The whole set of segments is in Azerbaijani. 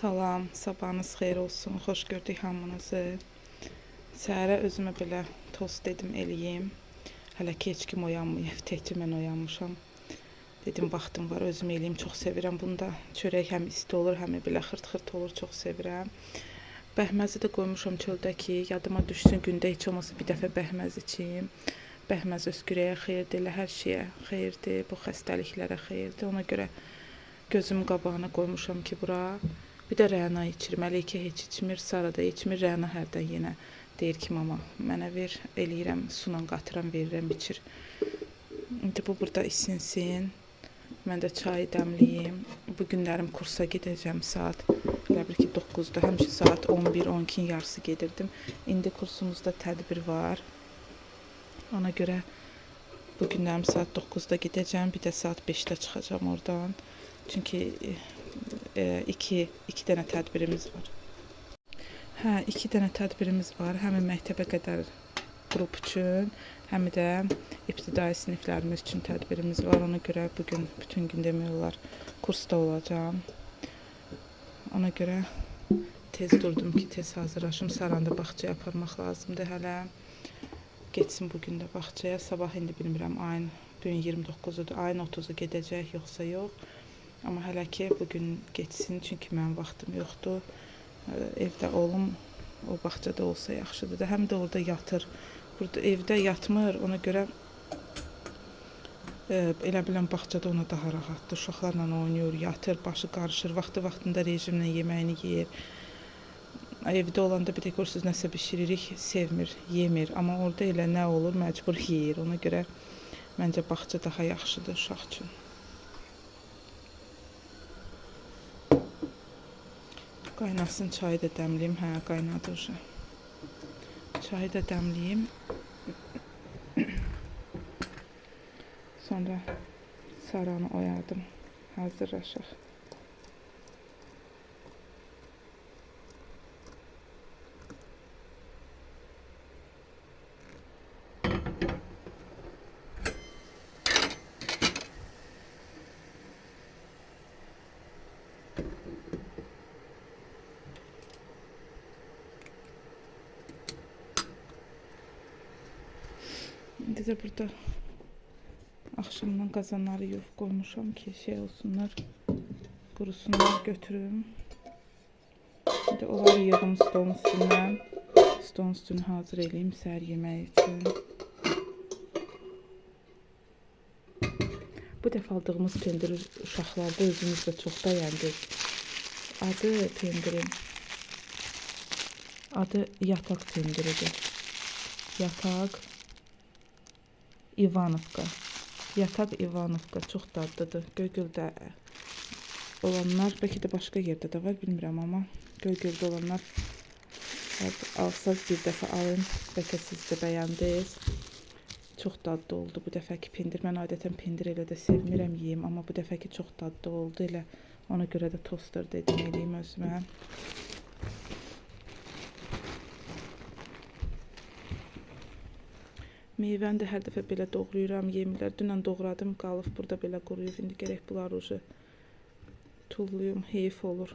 Salam, sabahınız xeyir olsun. Xoş gördük hamınızı. Səhərə özümə belə tost dedim eləyim. Hələ ki heç kim oyanmayıb, təkcə mən oyanmışam. Dedim vaxtım var, özüm eləyim. Çox sevirəm bunda. Çörək həm isti olur, həm belə xırt-xırt olur. Çox sevirəm. Bəhməzi də qoymuşam çöldə ki, yadıma düşsün gündə heç olmasa bir dəfə bəhməz içeyim. Bəhməz öskürəyə xeyirdir, elə hər şeyə xeyirdir, bu xəstəliklərə xeyirdir. Ona görə gözüm qabağına qoymuşam ki, bura. Bir də Rəna içir. Məlikə heç içmir, Sara da içmir. Rəna hərdən yenə deyir ki, mama, mənə ver, eləyirəm, sunan qatıram, verirəm, içir. İndi bu burada isinsin. Mən də çay dəmliyim. Bu günlərim kursa gedəcəm saat, elə bir ki, 9-da. Həmişə saat 11-12-in yarısı gedirdim. İndi kursumuzda tədbir var. Ona görə bu günlərim saat 9-da gedəcəm. Bir də saat 5-də çıxacam oradan. Çünki iki dənə tədbirimiz var. İki dənə tədbirimiz var. Həm məktəbə qədər qrup üçün, həm də ibtidai siniflərimiz üçün tədbirimiz var. Ona görə bugün bütün gün demək olar kursda olacağam. Ona görə tez durdum ki, tez hazırlaşım. Saranı da bağçaya aparmaq lazımdır hələ. Geçsin bugün də bağçaya. Sabah indi bilmirəm, ayın bugün 29-udur. Ayın 30-u gedəcək, yoxsa yox. Amma hələ ki bugün geçsin, çünki mənim vaxtım yoxdur. Evdə oğlum o bağçada olsa yaxşıdır da. Həm də orada yatır. Burada evdə yatmır, ona görə elə biləm bağçada ona daha rahatdır. Uşaqlarla oynayır, yatır, başı qarışır, vaxtında rejimlə yeməyini yeyir. Evdə olanda bir də görürsünüz nəsə bişiririk, sevmir, yemir. Amma orada elə nə olur, məcbur yeyir. Ona görə məncə bağça daha yaxşıdır uşaq üçün. Qaynasın, çayı da dəmliyim. Qaynadı uşaq. Çayı da dəmliyim. Sonra Saranı oyadım. Hazırlaşaq. İndi də burada axşamdan qazanları yuyub qoymuşam ki, şey olsunlar, qurusunlar, götürüm. İndi onları yığım stolun üstündən. Stolun üstünü hazır eləyim səhər yeməyi üçün. Bu dəfə aldığımız pendir uşaqlarda özümüz də çox bəyəndik. Adı pendirin. Adı yataq pendiridir. Yataq İvanovka. Yataq İvanovka çox dadlıdır. Göygöldə olanlar, bəlkə də başqa yerdə də var, bilmirəm, amma Göygöldə olanlar alsaz bir dəfə alın. Bəlkə siz də bəyəndiniz. Çox dadlı oldu bu dəfəki pendir. Mən adətən pendir elə də sevmirəm yeyim, amma bu dəfəki çox dadlı oldu. Elə ona görə də toster dedim eləyim özümə. Meyvəni də hər dəfə belə doğrayıram, yemirlər. Dünən doğradım, qalıb burada belə quruyub. İndi gərək bunlar ucu tulluyum, heyif olur.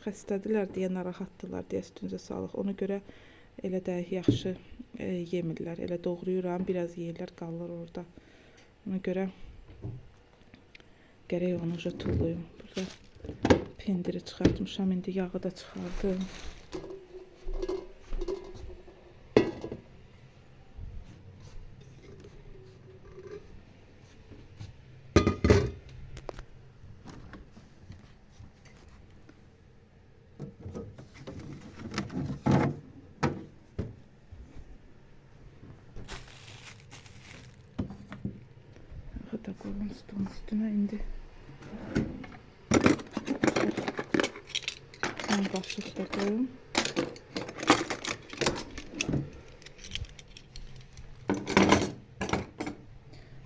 Xəstədirlər deyə, narahatdırlar deyə üstünüzə sağlıq. Ona görə elə də yaxşı yemirlər. Elə doğrayıram, biraz yeyirlər, qalır orada. Ona görə gərək onu ucu tulluyum. Burada pendiri çıxartmışam, indi yağı da çıxardım. Da koyalım stolun üstüne indi. Ben başlık da koyayım.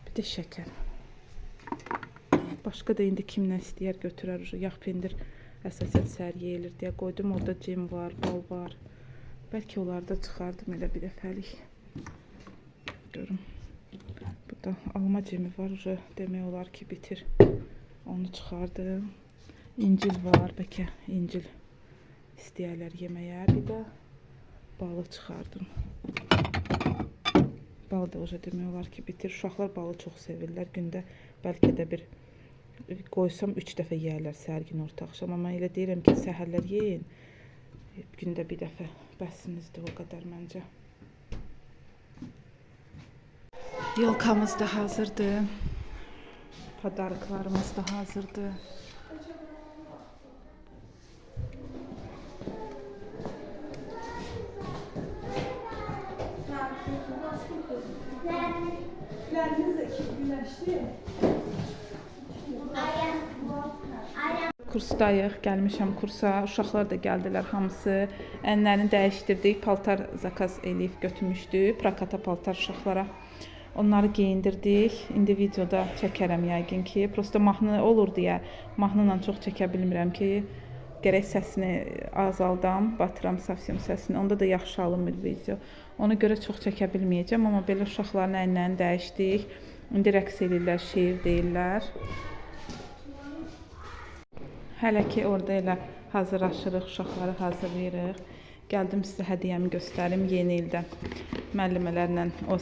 Bir de şeker. Başka da indi kim nə istəyər götürər. Yağ pendir əsasən səhər yeyilir deyə qoydum. Orada cem var, bal var. Bəlkə onları da çıxardım elə bir dəfəlik. Görüm. Burada alma cemi var, demək olar ki bitir. Onu çıxardım. İncil var, bəlkə incil istəyərlər yeməyə. Bir də balı çıxardım. Bal da oca demək olar ki, bitir. Uşaqlar balı çox sevirlər. Gündə bəlkə də bir qoysam 3 dəfə yeyərlər səhər, gün, orta axşam. Amma elə deyirəm ki, səhərlər yeyin. Gündə bir dəfə bəsinizdir o qədər məncə. Yolkamız da hazırdır. Padarıklarımız da hazırdır. Kursdayıq, gəlmişəm kursa. Uşaqlar da gəldilər hamısı. Ənlərini dəyişdirdik, paltar zakaz eləyib götürmüşdük. Prakata paltar uşaqlara. Onları geyindirdik. İndi videoda çəkərəm yəqin ki. Prosta mahnı olur deyə mahnıyla çox çəkə bilmirəm ki, gərək səsini azaldam, batıram savsem səsini. Onda da yaxşı alınmır video. Ona görə çox çəkə bilməyəcəm, amma belə uşaqların ənlərini dəyişdik. İndi rəqs edirlər, şeir deyirlər. Hələ ki orada elə hazırlaşırıq, uşaqları hazırlayırıq. Gəldim sizə hədiyyəmi göstərim. Yeni ildə müəllimələrlə o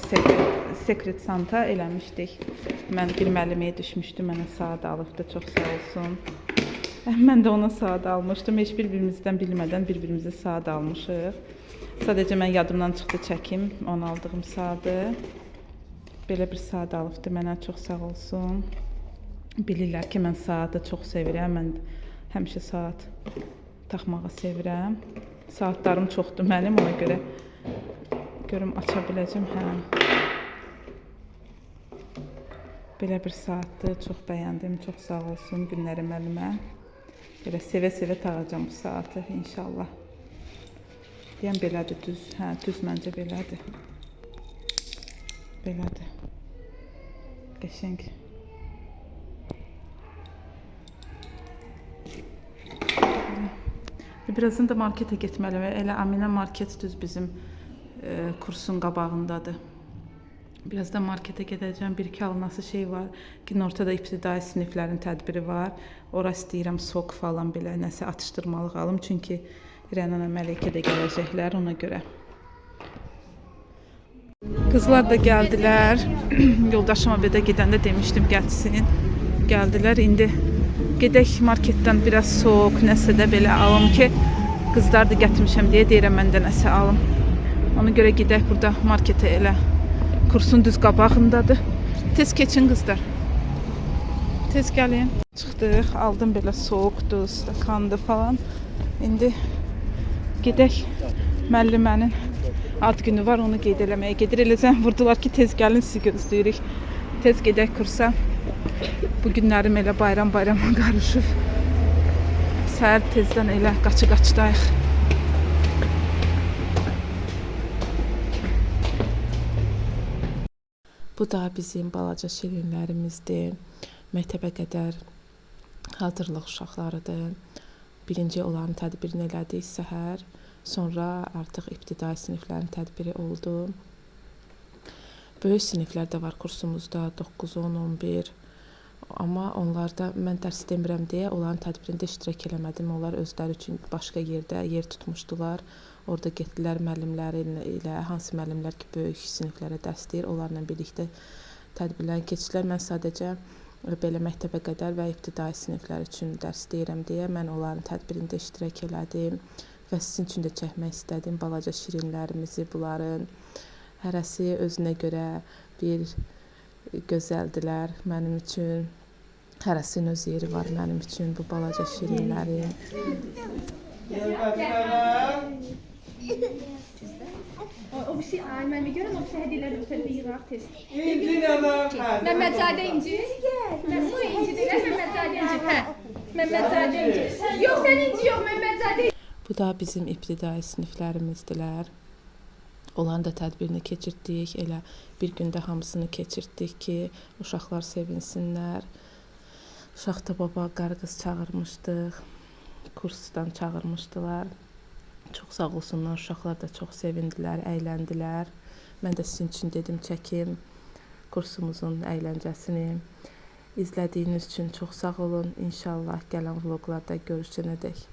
Secret Santa eləmişdik. Mən bir müəlliməyə düşmüşdüm, mənə saat alıbdı, çox sağ olsun. Mən də ona saat almışdım. Heç bir-birimizdən bilmədən bir-birimizə saat almışıq. Sadəcə mən yadımdan çıxdı çəkim, onu aldığım saatı. Belə bir saat alıbdı mənə, çox sağ olsun. Bilirlər ki, mən saatı çox sevirəm. Mən həmişə saat taxmağı sevirəm. Saatlarım çoxdur mənim, ona görə görüm aça biləcəm. Belə bir saatdır, çox bəyəndim, çox sağ olsun Günləri müəllimə. Belə sevə-sevə tağacam bu saatı inşallah. Deyəm belədir, düz. Düz məncə belədir. Belədir. Qəşəng. Birazdan da marketə getməliyəm. Elə Aminə market düz bizim kursun qabağındadır. Birazdan marketə gedəcəm. Bir-iki alınası şey var. Günortada ibtidai siniflərin tədbiri var. Ora istəyirəm sok falan belə nəsə atışdırmalıq alım. Çünki Rənana Məlikə də gələcəklər ona görə. Qızlar da gəldilər. Yoldaşıma belə gedəndə demişdim gəlsin. Gəldilər. İndi gedək marketdən biraz soğuk nəsə də belə alım ki, qızlar da gətirmişəm deyə deyirəm mən də nəsə alım. Ona görə gedək burada marketə elə. Kursun düz qabağındadır. Tez keçin qızlar. Tez gəlin. Çıxdıq, aldım belə soğukdur, stakandı falan. İndi gedək müəllimənin ad günü var, onu qeyd eləməyə gedir. Elə zəng vurdular ki, tez gəlin, sizi gözləyirik. Tez gedək kursa. Bu günlərim elə bayram-bayrama qarışıb. Səhər tezdən elə qaçı-qaçdayıq. Bu da bizim balaca şirinlərimizdir. Məktəbə qədər hazırlıq uşaqlarıdır. Birinci onların tədbirini elədik səhər. Sonra artıq ibtidai siniflərin tədbiri oldu. Böyük siniflər də var kursumuzda, 9, 10, 11. Amma onlarda mən dərs demirəm deyə onların tədbirində iştirak eləmədim. Onlar özləri üçün başqa yerdə yer tutmuşdular. Orada getdilər müəllimləri ilə, hansı müəllimlər ki, böyük siniflərə dərs deyir, onlarla birlikdə tədbirləri keçdilər. Mən sadəcə belə məktəbə qədər və ibtidai siniflər üçün dərs deyirəm deyə mən onların tədbirində iştirak elədim. Və sizin üçün də çəkmək istədim balaca şirinlərimizi, bunların. Hərəsi özünə görə bir gözəldilər mənim üçün. Hərəsinin öz yeri var mənim üçün bu balaca şirinlərin. O bir şey mən bir görəm, o bir şey hədiyələri bu tərəfə yığaq tez. Məmmədzadə İnci. Nəsə İnci deyirlər, Məmmədzadə İnci. Məmmədzadə İnci. Yox, sən İnci yox, Məmmədzadə. Bu da bizim ibtidai siniflərimizdilər. Onların da tədbirini keçirdik. Elə bir gündə hamısını keçirdik ki, uşaqlar sevinsinlər. Uşaqda baba, qarı-qız çağırmışdıq. Kursdan çağırmışdılar. Çox sağ olsunlar, uşaqlar da çox sevindilər, əyləndilər. Mən də sizin üçün dedim çəkim kursumuzun əyləncəsini. İzlədiyiniz üçün çox sağ olun. İnşallah gələn vloqlarda görüşənədək.